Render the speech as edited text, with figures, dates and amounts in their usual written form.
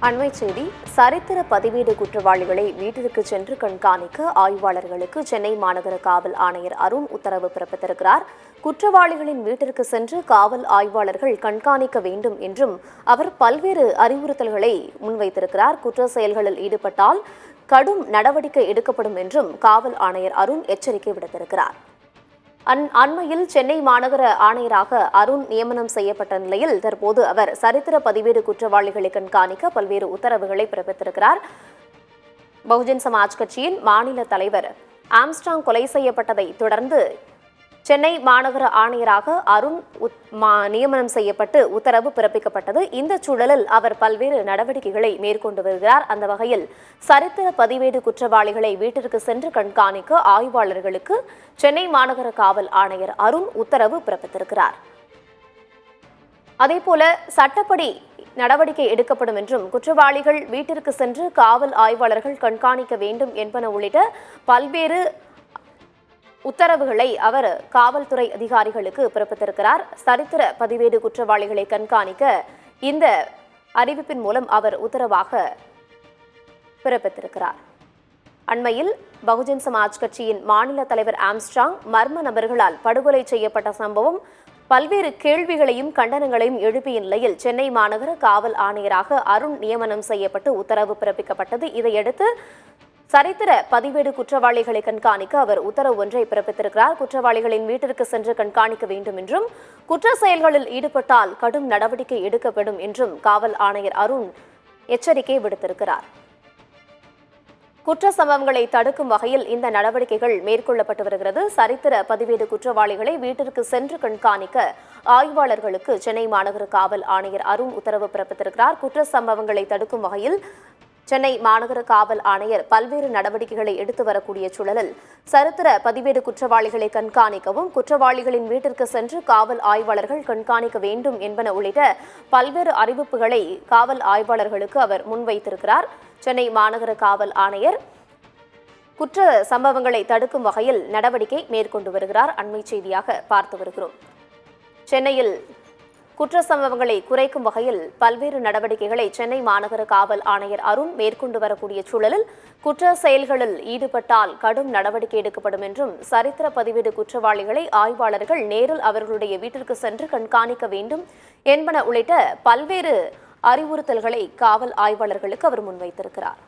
அண்மை செய்தி. சரித்திர பதிவேடு குற்றவாளிகளை வீட்டிற்கு சென்று கண்காணிக்க ஆய்வாளர்களுக்கு சென்னை மாநகர காவல் ஆணையர் அருண் உத்தரவு பிறப்பித்திருக்கிறார். குற்றவாளிகளின் வீட்டிற்கு சென்று காவல் ஆய்வாளர்கள் கண்காணிக்க வேண்டும் என்றும் அவர் பல்வேறு அறிவுறுத்தல்களை முன்வைத்திருக்கிறார். குற்ற செயல்களில் ஈடுபட்டால் கடும் நடவடிக்கை எடுக்கப்படும் என்றும் காவல் ஆணையர் அருண் எச்சரிக்கை விடுத்திருக்கிறார். அண்மையில் சென்னை மாநகர ஆணையராக அருண் நியமனம் செய்யப்பட்ட நிலையில் தற்போது அவர் சரித்திர பதிவேடு குற்றவாளிகளை கண்காணிக்க பல்வேறு உத்தரவுகளை பிறப்பித்திருக்கிறார். பகுஜன் சமாஜ் கட்சியின் மாநில தலைவர் ஆம்ஸ்ட்ராங் கொலை செய்யப்பட்டதை தொடர்ந்து சென்னை மாநகர ஆணையராக அருண் நியமனம் செய்யப்பட்டு உத்தரவு பிறப்பிக்கப்பட்டது. இந்த சூழலில் அவர் பல்வேறு நடவடிக்கைகளை மேற்கொண்டு வருகிறார். அந்த வகையில் சரித்திர பதிவேடு குற்றவாளிகளை வீட்டிற்கு சென்று கண்காணிக்க ஆய்வாளர்களுக்கு சென்னை மாநகர காவல் ஆணையர் அருண் உத்தரவு பிறப்பித்திருக்கிறார். அதேபோல சட்டப்படி நடவடிக்கை எடுக்கப்படும் என்றும் குற்றவாளிகள் வீட்டிற்கு சென்று காவல் ஆய்வாளர்கள் கண்காணிக்க வேண்டும் என்பன உள்ளிட்ட பல்வேறு உத்தரவுகளை அவர் காவல்துறை அதிகாரிகளுக்கு பிறப்பித்திருக்கிறார். சரித்திர பதிவேடு குற்றவாளிகளை கண்காணிக்க இந்த அறிவிப்பின் மூலம் அவர் உத்தரவாக பிறப்பித்திருக்கிறார். அண்மையில் பகுஜன் சமாஜ் கட்சியின் மாநில தலைவர் ஆம்ஸ்ட்ராங் மர்ம நபர்களால் படுகொலை செய்யப்பட்ட சம்பவம் பல்வேறு கேள்விகளையும் கண்டனங்களையும் எழுப்பிய நிலையில் சென்னை மாநகர காவல் ஆணையராக அருண் நியமனம் செய்யப்பட்டு உத்தரவு பிறப்பிக்கப்பட்டது. இதையடுத்து சரித்திர பதிவேடு குற்றவாளிகளை கண்காணிக்க அவர் உத்தரவு ஒன்றை பிறப்பித்திருக்கிறார். குற்றவாளிகளின் வீட்டிற்கு சென்று கண்காணிக்க வேண்டும் என்றும் குற்ற செயல்களில் ஈடுபட்டால் கடும் நடவடிக்கை எடுக்கப்படும் என்றும் காவல் ஆணையர் அருண் எச்சரிக்கை விடுத்திருக்கிறார். குற்ற சம்பவங்களை தடுக்கும் வகையில் இந்த நடவடிக்கைகள் மேற்கொள்ளப்பட்டு வருகிறது. சரித்திர பதிவேடு குற்றவாளிகளை வீட்டிற்கு சென்று கண்காணிக்க ஆய்வாளர்களுக்கு சென்னை மாநகர காவல் ஆணையர் அருண் உத்தரவு பிறப்பித்திருக்கிறார். குற்ற சம்பவங்களை தடுக்கும் வகையில் சென்னை மாநகர காவல் ஆணையர் பல்வேறு நடவடிக்கைகளை எடுத்து வரக்கூடிய சூழலில் சரித்திர பதிவேடு குற்றவாளிகளை கண்காணிக்கவும் குற்றவாளிகளின் வீட்டிற்கு சென்று காவல் ஆய்வாளர்கள் கண்காணிக்க வேண்டும் என்பன உள்ளிட்ட பல்வேறு அறிவிப்புகளை காவல் ஆய்வாளர்களுக்கு அவர் முன்வைத்திருக்கிறார். சென்னை மாநகர காவல் ஆணையர் குற்ற சம்பவங்களை தடுக்கும் வகையில் நடவடிக்கை மேற்கொண்டு வருகிறார். அண்மை செய்தியாக பார்த்து வருகிறோம். சென்னையில் குற்ற சம்பவங்களை குறைக்கும் வகையில் பல்வேறு நடவடிக்கைகளை சென்னை மாநகர காவல் ஆணையர் அருண் மேற்கொண்டு வரக்கூடிய சூழலில் குற்ற செயல்களில் ஈடுபட்டால் கடும் நடவடிக்கை எடுக்கப்படும் என்றும் சரித்திர பதிவேடு குற்றவாளிகளை ஆய்வாளர்கள் நேரில் அவர்களுடைய வீட்டிற்கு சென்று கண்காணிக்க வேண்டும் என்பன உள்ளிட்ட பல்வேறு அறிவுறுத்தல்களை காவல் ஆய்வாளர்களுக்கு அவர் முன்வைத்திருக்கிறார்.